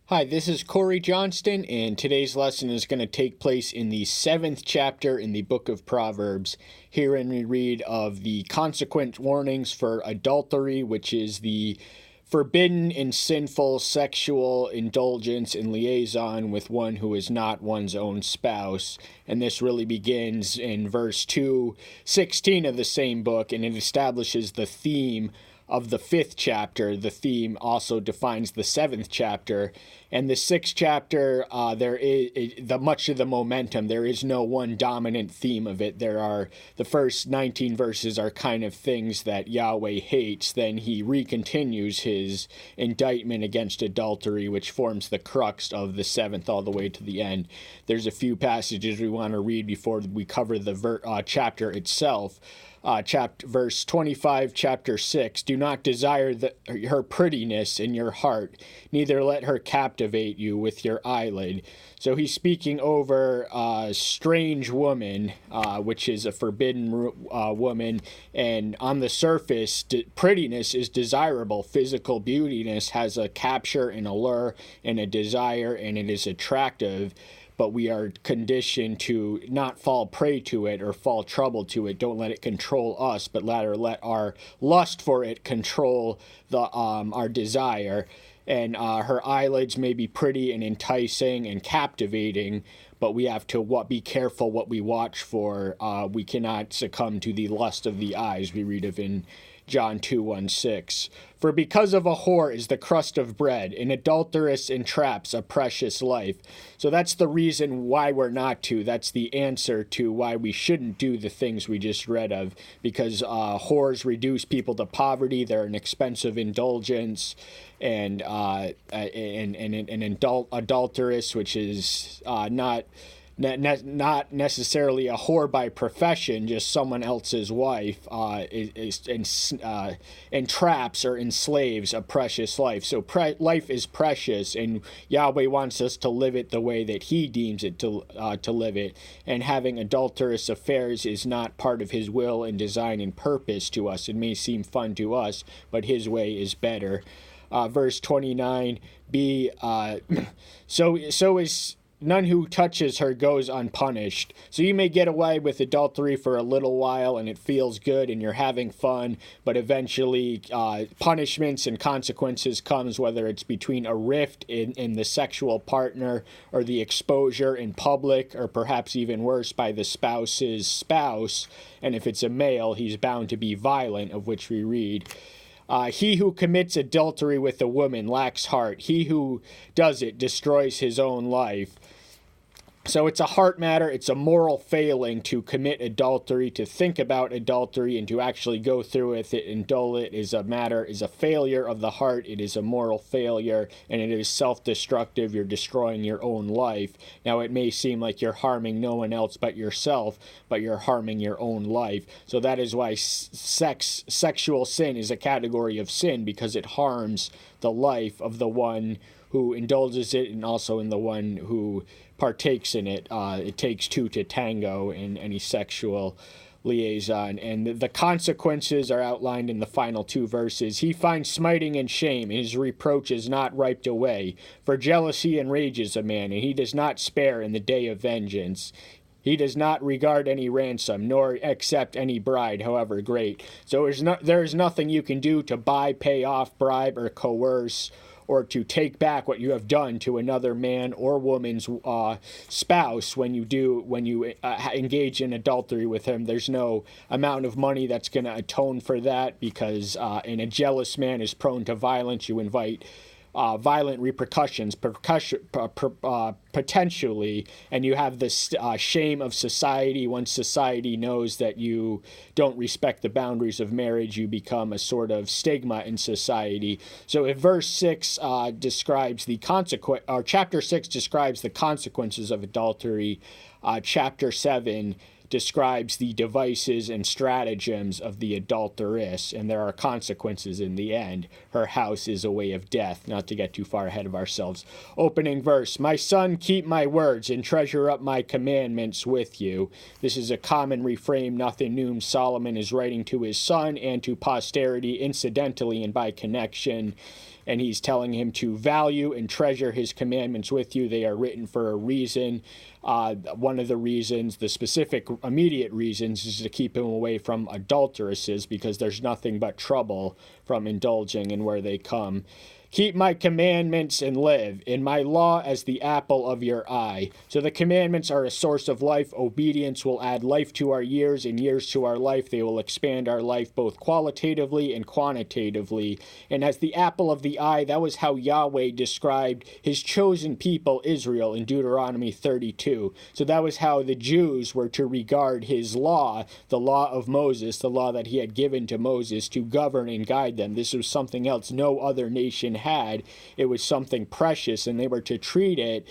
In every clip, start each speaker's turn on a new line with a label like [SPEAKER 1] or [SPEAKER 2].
[SPEAKER 1] Hi, this is Corey Johnston, and today's lesson is going to take place in the 7th chapter in the book of Proverbs. Herein we read of the consequent warnings for adultery, which is the forbidden and sinful sexual indulgence and liaison with one who is not one's own spouse. And this really begins in verse 2:16 of the same book, and it establishes the theme of the 5th chapter. The theme also defines the 7th chapter. And the 6th chapter, there is much of the momentum. There is no one dominant theme of it. The first 19 verses are kind of things that Yahweh hates. Then he recontinues his indictment against adultery, which forms the crux of the 7th all the way to the end. There's a few passages we want to read before we cover the chapter itself. Verse 25, chapter 6, do not desire her prettiness in your heart, neither let her captivate you with your eyelid. So he's speaking over a strange woman, which is a forbidden woman, and on the surface, prettiness is desirable. Physical beautiness has a capture, an allure, and a desire, and it is attractive. But we are conditioned to not fall prey to it or fall trouble to it. Don't let it control us, but rather let our lust for it control our desire. And her eyelids may be pretty and enticing and captivating, but we have to be careful what we watch for. We cannot succumb to the lust of the eyes, we read of in John 2:1-6. For because of a whore is the crust of bread, an adulteress entraps a precious life. So that's the reason why we're not to. That's the answer to why we shouldn't do the things we just read of. Because whores reduce people to poverty. They're an expensive indulgence. And an adulteress, which is not necessarily a whore by profession, just someone else's wife, entraps or enslaves a precious life. So life is precious, and Yahweh wants us to live it the way that he deems it to live it. And having adulterous affairs is not part of his will and design and purpose to us. It may seem fun to us, but his way is better. Verse 29, so is none who touches her goes unpunished. So you may get away with adultery for a little while and it feels good and you're having fun, but eventually punishments and consequences comes, whether it's between a rift in the sexual partner or the exposure in public, or perhaps even worse by the spouse's spouse. And if it's a male, he's bound to be violent, of which we read. He who commits adultery with a woman lacks heart. He who does it destroys his own life. So it's a heart matter. It's a moral failing to commit adultery, to think about adultery, and to actually go through with it and dull it is a failure of the heart. It is a moral failure, and it is self-destructive. You're destroying your own life. Now, it may seem like you're harming no one else but yourself, but you're harming your own life. So that is why sexual sin is a category of sin, because it harms the life of the one who indulges it and also in the one who partakes in it. It takes two to tango in any sexual liaison. And the consequences are outlined in the final 2 verses. He finds smiting and shame, and his reproach is not wiped away. For jealousy enrages a man, and he does not spare in the day of vengeance. He does not regard any ransom, nor accept any bride, however great. So there is nothing you can do to buy, pay off, bribe, or coerce, or to take back what you have done to another man or woman's spouse when you engage in adultery with him. There's no amount of money that's going to atone for that, because and a jealous man is prone to violence. You invite violent repercussions potentially, and you have this shame of society. Once society knows that you don't respect the boundaries of marriage, you become a sort of stigma in society. So if verse 6 describes the consequence, or chapter 6 describes the consequences of adultery, chapter 7 describes the devices and stratagems of the adulteress, and there are consequences in the end. Her house is a way of death, not to get too far ahead of ourselves. Opening verse, my son, keep my words and treasure up my commandments with you. This is a common refrain, nothing new. Solomon is writing to his son and to posterity incidentally and by connection. and he's telling him to value and treasure his commandments with you. They are written for a reason. One of the reasons, the specific immediate reasons, is to keep him away from adulteresses, because there's nothing but trouble from indulging in where they come. Keep my commandments and live, in my law as the apple of your eye. So the commandments are a source of life. Obedience will add life to our years, and years to our life. They will expand our life both qualitatively and quantitatively. And as the apple of the eye, that was how Yahweh described his chosen people, Israel, in Deuteronomy 32. So that was how the Jews were to regard his law, the law of Moses, the law that he had given to Moses to govern and guide them. This was something else no other nation had. It was something precious, and they were to treat it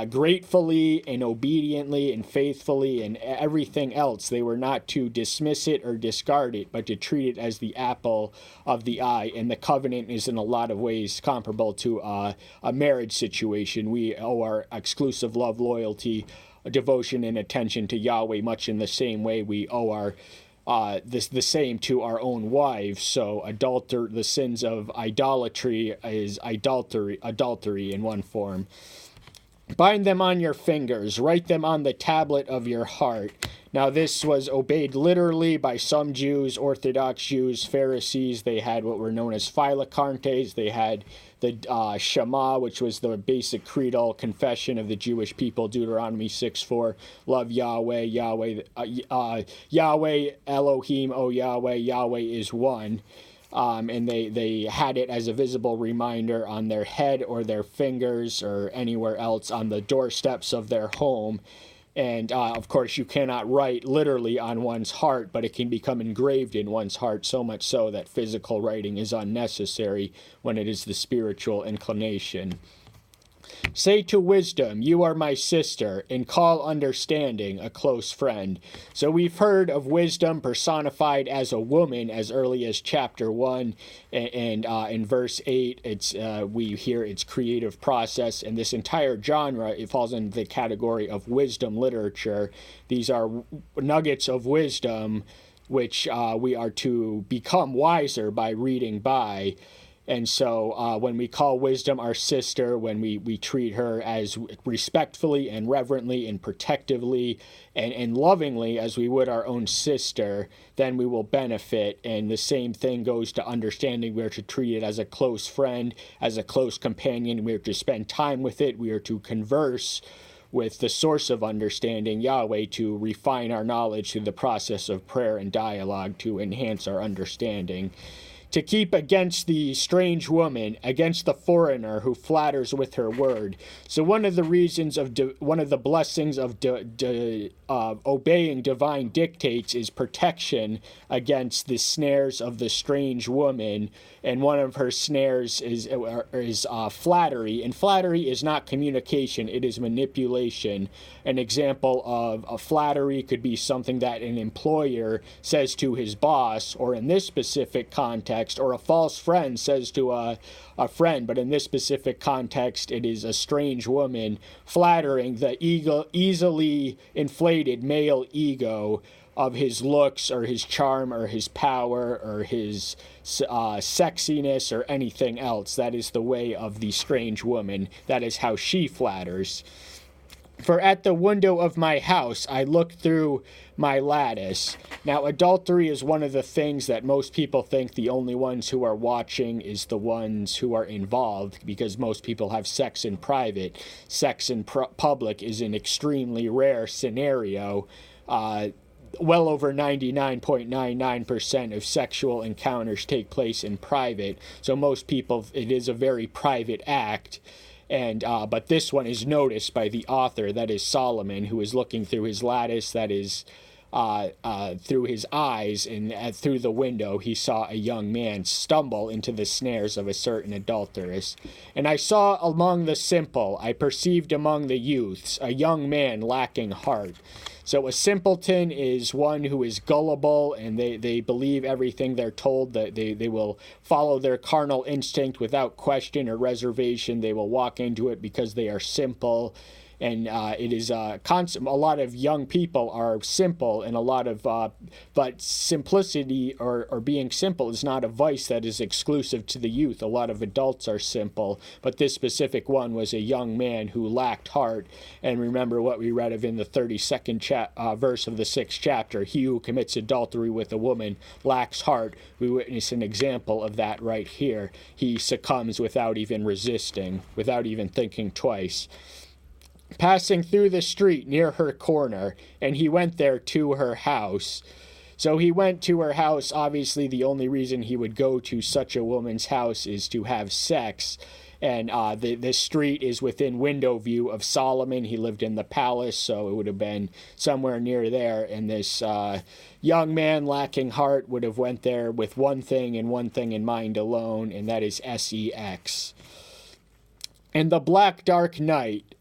[SPEAKER 1] gratefully and obediently and faithfully and everything else. They were not to dismiss it or discard it, but to treat it as the apple of the eye. And the covenant is in a lot of ways comparable to a marriage situation. We owe our exclusive love, loyalty, devotion, and attention to Yahweh much in the same way we owe our the same to our own wives. So the sins of idolatry is adultery in one form. Bind them on your fingers, write them on the tablet of your heart. Now this was obeyed literally by some Jews, Orthodox Jews, Pharisees. They had what were known as phylacteries. They had the Shema, which was the basic creedal confession of the Jewish people, Deuteronomy 6:4, love Yahweh, Yahweh Elohim, O Yahweh, Yahweh is one. And they had it as a visible reminder on their head or their fingers or anywhere else on the doorsteps of their home. And, of course, you cannot write literally on one's heart, but it can become engraved in one's heart, so much so that physical writing is unnecessary when it is the spiritual inclination. Say to wisdom, you are my sister, and call understanding a close friend. So we've heard of wisdom personified as a woman as early as chapter 1, and in verse 8, we hear its creative process, and this entire genre, it falls into the category of wisdom literature. These are nuggets of wisdom which we are to become wiser by reading by. And so when we call wisdom our sister, when we treat her as respectfully and reverently and protectively and lovingly as we would our own sister, then we will benefit. And the same thing goes to understanding. We are to treat it as a close friend, as a close companion. We are to spend time with it. We are to converse with the source of understanding, Yahweh, to refine our knowledge through the process of prayer and dialogue to enhance our understanding. To keep against the strange woman, against the foreigner who flatters with her word. So one of the reasons one of the blessings of obeying divine dictates is protection against the snares of the strange woman, and one of her snares is flattery. And flattery is not communication; it is manipulation. An example of a flattery could be something that an employer says to his boss, or in this specific context, or a false friend says to a friend, but in this specific context, it is a strange woman flattering the easily inflated male ego of his looks or his charm or his power or his sexiness or anything else. That is the way of the strange woman. That is how she flatters. For at the window of my house I looked through my lattice. Now, adultery is one of the things that most people think the only ones who are watching is the ones who are involved, because most people have sex in private. Sex in public is an extremely rare scenario. Well over 99.99% of sexual encounters take place in private. So most people, it is a very private act. And but this one is noticed by the author, that is Solomon, who is looking through his lattice, that is through his eyes, and through the window he saw a young man stumble into the snares of a certain adulteress. And I saw among the simple, I perceived among the youths, a young man lacking heart. So a simpleton is one who is gullible, and they believe everything they're told, that they will follow their carnal instinct without question or reservation. They will walk into it because they are simple. And it is constant. A lot of young people are simple, and a lot of but simplicity or being simple is not a vice that is exclusive to the youth. A lot of adults are simple, but this specific one was a young man who lacked heart. And remember what we read of in the 32nd verse of the 6th chapter: he who commits adultery with a woman lacks heart. We witness an example of that right here. He succumbs without even resisting, without even thinking twice. Passing through the street near her corner, and he went there to her house. So he went to her house. Obviously, the only reason he would go to such a woman's house is to have sex. And the street is within window view of Solomon. He lived in the palace, so it would have been somewhere near there. And this young man lacking heart would have went there with one thing and one thing in mind alone, and that is sex. In the black dark night,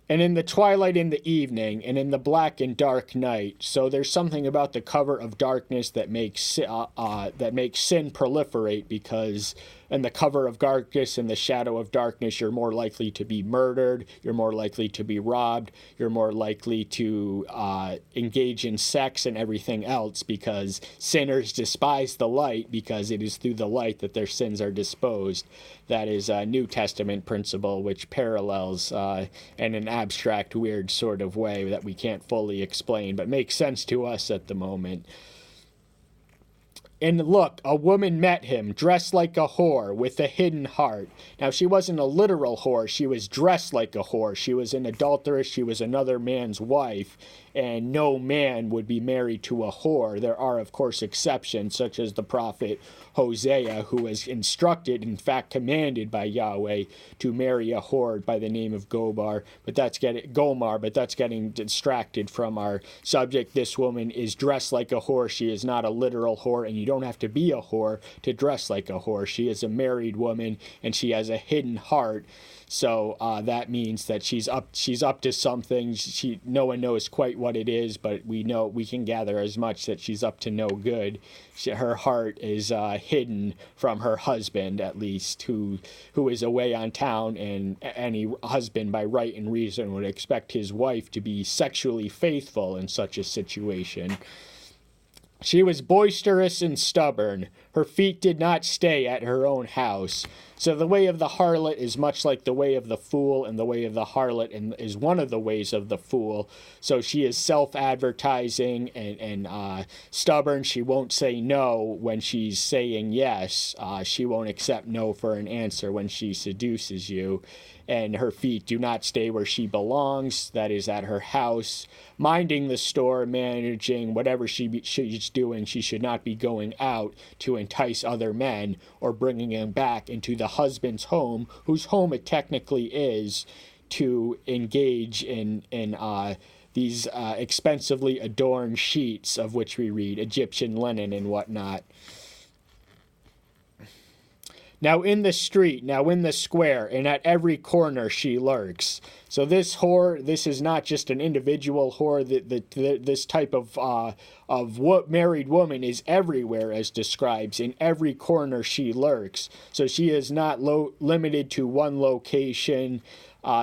[SPEAKER 1] and in the twilight in the evening, and in the black and dark night. So there's something about the cover of darkness that makes sin proliferate, because in the cover of darkness, in the shadow of darkness, you're more likely to be murdered, you're more likely to be robbed, you're more likely to engage in sex and everything else, because sinners despise the light, because it is through the light that their sins are disposed. That is a New Testament principle which parallels in an abstract, weird sort of way that we can't fully explain, but makes sense to us at the moment. And look, a woman met him, dressed like a whore, with a hidden heart. Now, she wasn't a literal whore. She was dressed like a whore. She was an adulteress. She was another man's wife. And no man would be married to a whore. There are, of course, exceptions, such as the prophet Hosea, who was instructed, in fact commanded by Yahweh, to marry a whore by the name of Gomar. But that's getting distracted from our subject. This woman is dressed like a whore. She is not a literal whore, and you don't have to be a whore to dress like a whore. She is a married woman, and she has a hidden heart. So that means that she's up to something. No one knows quite what it is, but we can gather as much that she's up to no good. Her heart is hidden from her husband, at least, who is away on town, and any husband by right and reason would expect his wife to be sexually faithful in such a situation. She was boisterous and stubborn. Her feet did not stay at her own house. So the way of the harlot is much like the way of the fool, and the way of the harlot is one of the ways of the fool. So she is self-advertising and stubborn. She won't say no when she's saying yes. She won't accept no for an answer when she seduces you. And her feet do not stay where she belongs, that is at her house, minding the store, managing whatever she's doing. She should not be going out to entice other men or bringing them back into the husband's home, whose home it technically is, to engage in these expensively adorned sheets of which we read, Egyptian linen and whatnot. Now in the street, now in the square, and at every corner she lurks. So this whore, this is not just an individual whore. This type of married woman is everywhere, as describes. In every corner she lurks. So she is not limited to one location.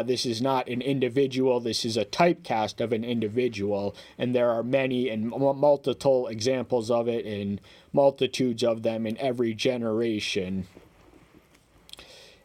[SPEAKER 1] This is not an individual. This is a typecast of an individual. And there are many and multiple examples of it, and multitudes of them in every generation.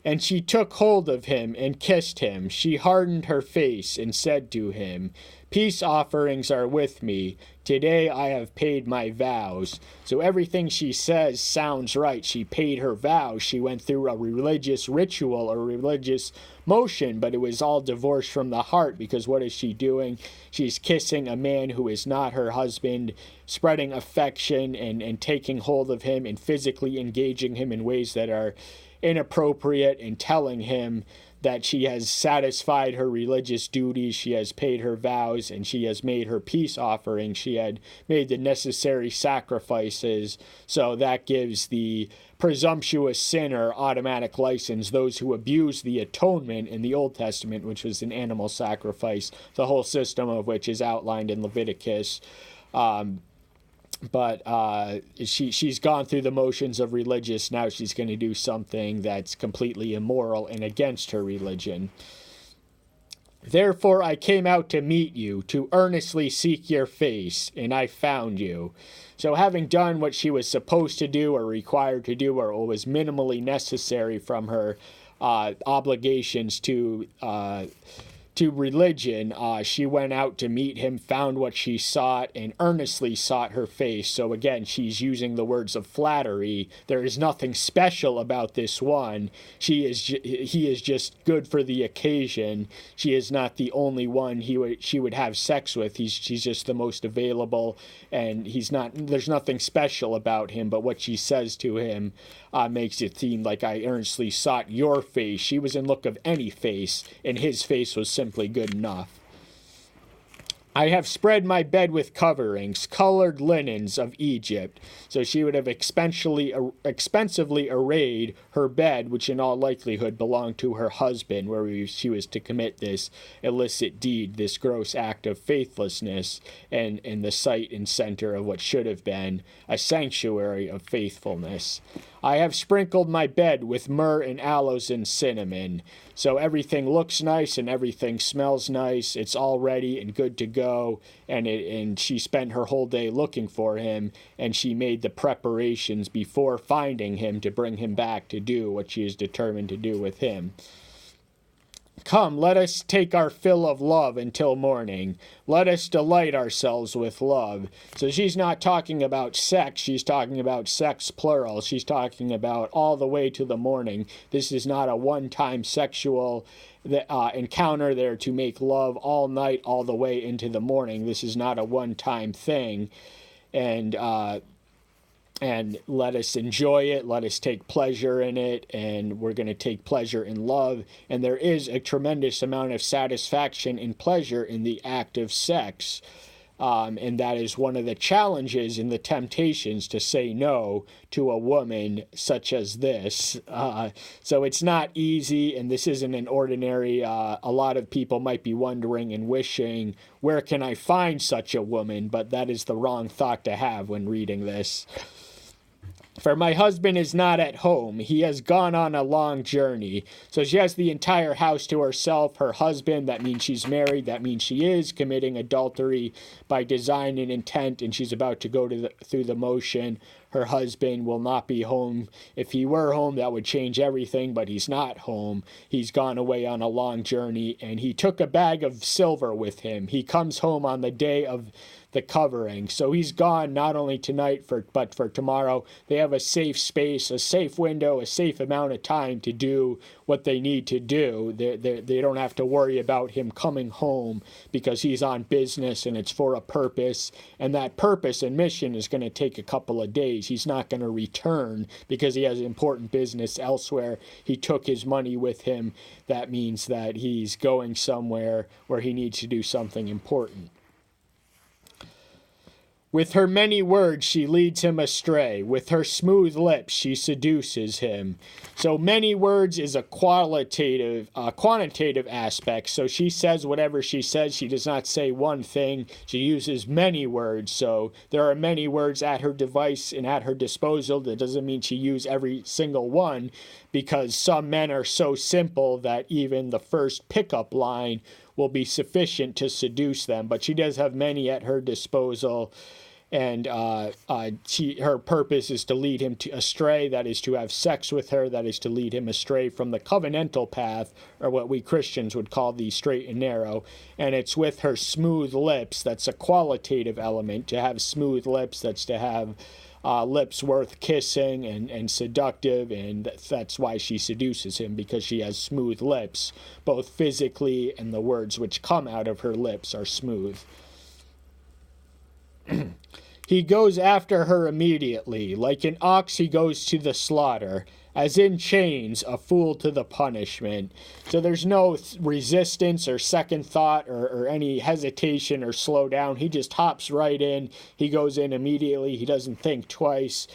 [SPEAKER 1] And she took hold of him and kissed him. She hardened her face and said to him, "Peace offerings are with me. Today I have paid my vows." So everything she says sounds right. She paid her vows. She went through a religious ritual, a religious motion, but it was all divorced from the heart, because what is she doing? She's kissing a man who is not her husband, spreading affection and taking hold of him and physically engaging him in ways that are inappropriate, and telling him that she has satisfied her religious duties, she has paid her vows, and she has made her peace offering. She had made the necessary sacrifices. So that gives the presumptuous sinner automatic license. Those who abuse the atonement in the Old Testament, which was an animal sacrifice, the whole system of which is outlined in Leviticus. But she's gone through the motions of religious. Now she's going to do something that's completely immoral and against her religion. Therefore I came out to meet you, to earnestly seek your face, and I found you. So having done what she was supposed to do or required to do or was minimally necessary from her obligations to religion, she went out to meet him, found what she sought, and earnestly sought her face. So again, she's using the words of flattery. There is nothing special about this one. He is just good for the occasion. She is not the only one she would have sex with. She's just the most available, and there's nothing special about him, but what she says to him makes it seem like I earnestly sought your face. She was in look of any face, and his face was simply good enough. I have spread my bed with coverings, colored linens of Egypt. So she would have expensively arrayed her bed, which in all likelihood belonged to her husband, where she was to commit this illicit deed, this gross act of faithlessness, and in the site and center of what should have been a sanctuary of faithfulness. I have sprinkled my bed with myrrh and aloes and cinnamon. So everything looks nice and everything smells nice. It's all ready and good to go. And she spent her whole day looking for him, and she made the preparations before finding him to bring him back to do what she is determined to do with him. Come, let us take our fill of love until morning. Let us delight ourselves with love. So she's not talking about sex. She's talking about sex plural. She's talking about all the way to the morning. This is not a one-time sexual encounter there to make love all night, all the way into the morning. This is not a one-time thing. And let us enjoy it, let us take pleasure in it, and we're going to take pleasure in love. And there is a tremendous amount of satisfaction and pleasure in the act of sex. And that is one of the challenges and the temptations to say no to a woman such as this. So it's not easy, and this isn't an ordinary, a lot of people might be wondering and wishing, where can I find such a woman? But that is the wrong thought to have when reading this. For my husband is not at home. He has gone on a long journey. So she has the entire house to herself. Her husband, that means she's married. That means she is committing adultery by design and intent, and she's about to go through the motion. Her husband will not be home. If he were home, that would change everything, but he's not home. He's gone away on a long journey, and he took a bag of silver with him. He comes home on the day of the covering. So he's gone not only tonight, but for tomorrow. They have a safe space, a safe window, a safe amount of time to do what they need to do. They don't have to worry about him coming home because he's on business and it's for a purpose. And that purpose and mission is going to take a couple of days. He's not going to return because he has important business elsewhere. He took his money with him. That means that he's going somewhere where he needs to do something important. With her many words, she leads him astray. With her smooth lips, she seduces him. So many words is a quantitative aspect. So she says whatever she says. She does not say one thing. She uses many words. So there are many words at her device and at her disposal. That doesn't mean she uses every single one, because some men are so simple that even the first pickup line will be sufficient to seduce them. But she does have many at her disposal. And her purpose is to lead him astray, that is to have sex with her, that is to lead him astray from the covenantal path, or what we Christians would call the straight and narrow. And it's with her smooth lips, that's a qualitative element, to have smooth lips, that's to have lips worth kissing and seductive, and that's why she seduces him, because she has smooth lips, both physically and the words which come out of her lips are smooth. He goes after her immediately. Like an ox, he goes to the slaughter. As in chains, a fool to the punishment. So there's no resistance or second thought or any hesitation or slow down. He just hops right in. He goes in immediately. He doesn't think twice.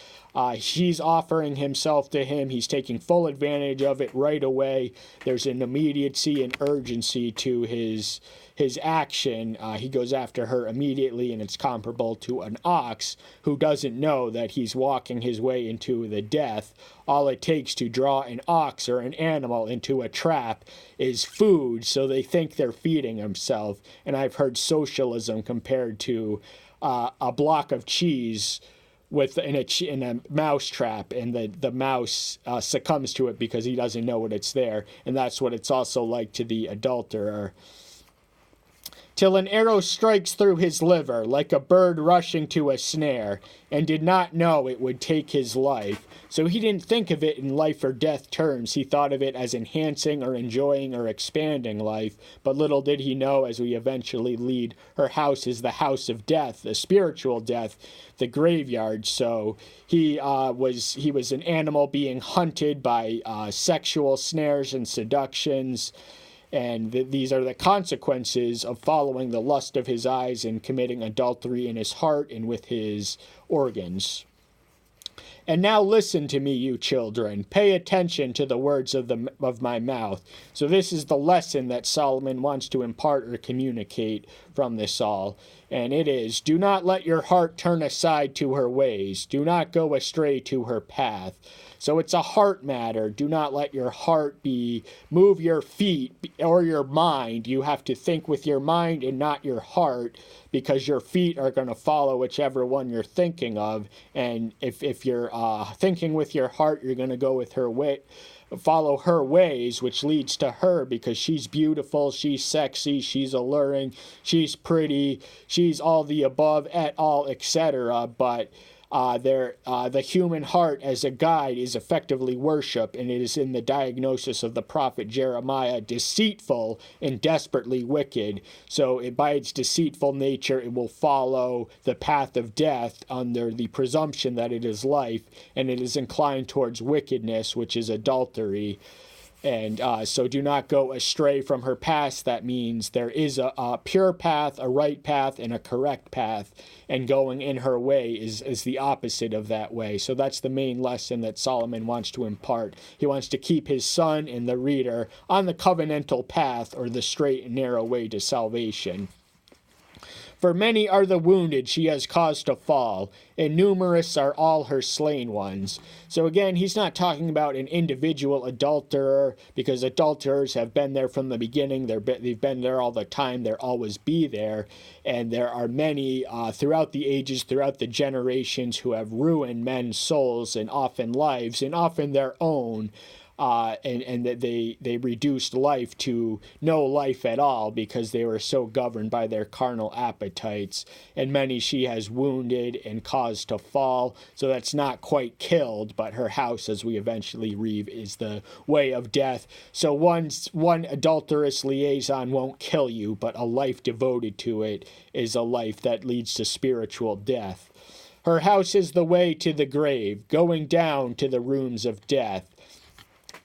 [SPEAKER 1] She's offering himself to him. He's taking full advantage of it right away. There's an immediacy and urgency to his action. He goes after her immediately, and it's comparable to an ox who doesn't know that he's walking his way into the death. All it takes to draw an ox or an animal into a trap is food, so they think they're feeding himself. And I've heard socialism compared to a block of cheese in a mouse trap, and the mouse succumbs to it because he doesn't know what it's there. And that's what it's also like to the adulterer. Till an arrow strikes through his liver, like a bird rushing to a snare, and did not know it would take his life. So he didn't think of it in life or death terms. He thought of it as enhancing or enjoying or expanding life. But little did he know, as we eventually lead, her house is the house of death, the spiritual death, the graveyard. So he was an animal being hunted by sexual snares and seductions. And these are the consequences of following the lust of his eyes and committing adultery in his heart and with his organs. And now listen to me, you children. Pay attention to the words of my mouth. So this is the lesson that Solomon wants to impart or communicate from this all. And it is, do not let your heart turn aside to her ways. Do not go astray to her path. So it's a heart matter. Do not let your heart move your feet or your mind. You have to think with your mind and not your heart, because your feet are going to follow whichever one you're thinking of. And if you're thinking with your heart, you're going to go with her way, follow her ways, which leads to her, because she's beautiful, she's sexy, she's alluring, she's pretty, she's all the above, et al., etc. But the human heart as a guide is effectively worship, and it is in the diagnosis of the prophet Jeremiah, deceitful and desperately wicked. So by its deceitful nature, it will follow the path of death under the presumption that it is life, and it is inclined towards wickedness, which is adultery. And so do not go astray from her path. That means there is a pure path, a right path, and a correct path. And going in her way is the opposite of that way. So that's the main lesson that Solomon wants to impart. He wants to keep his son and the reader on the covenantal path, or the straight and narrow way to salvation. For many are the wounded she has caused to fall, and numerous are all her slain ones. So again, he's not talking about an individual adulterer, because adulterers have been there from the beginning. They've been there all the time. They'll always be there. And there are many throughout the ages, throughout the generations, who have ruined men's souls and often lives, and often their own. And that they reduced life to no life at all, because they were so governed by their carnal appetites. And many she has wounded and caused to fall. So that's not quite killed, but her house, as we eventually read, is the way of death. So one adulterous liaison won't kill you, but a life devoted to it is a life that leads to spiritual death. Her house is the way to the grave, going down to the rooms of death.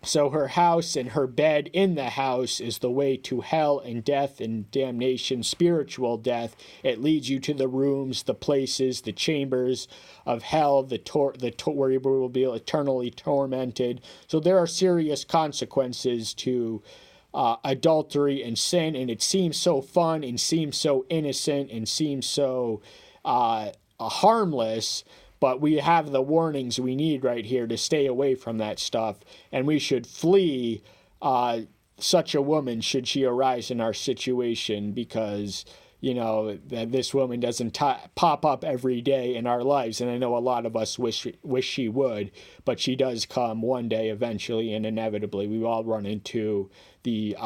[SPEAKER 1] So her house and her bed in the house is the way to hell and death and damnation, spiritual death. It leads you to the rooms, the places, the chambers of hell, where you will be eternally tormented. So there are serious consequences to adultery and sin, and it seems so fun and seems so innocent and seems so harmless. But we have the warnings we need right here to stay away from that stuff. And we should flee such a woman should she arise in our situation, because, that this woman doesn't pop up every day in our lives. And I know a lot of us wish she would, but she does come one day eventually, and inevitably we all run into the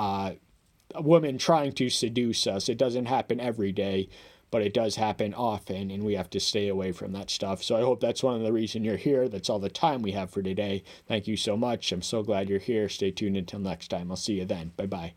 [SPEAKER 1] woman trying to seduce us. It doesn't happen every day, but it does happen often, and we have to stay away from that stuff. So I hope that's one of the reasons you're here. That's all the time we have for today. Thank you so much. I'm so glad you're here. Stay tuned until next time. I'll see you then. Bye-bye.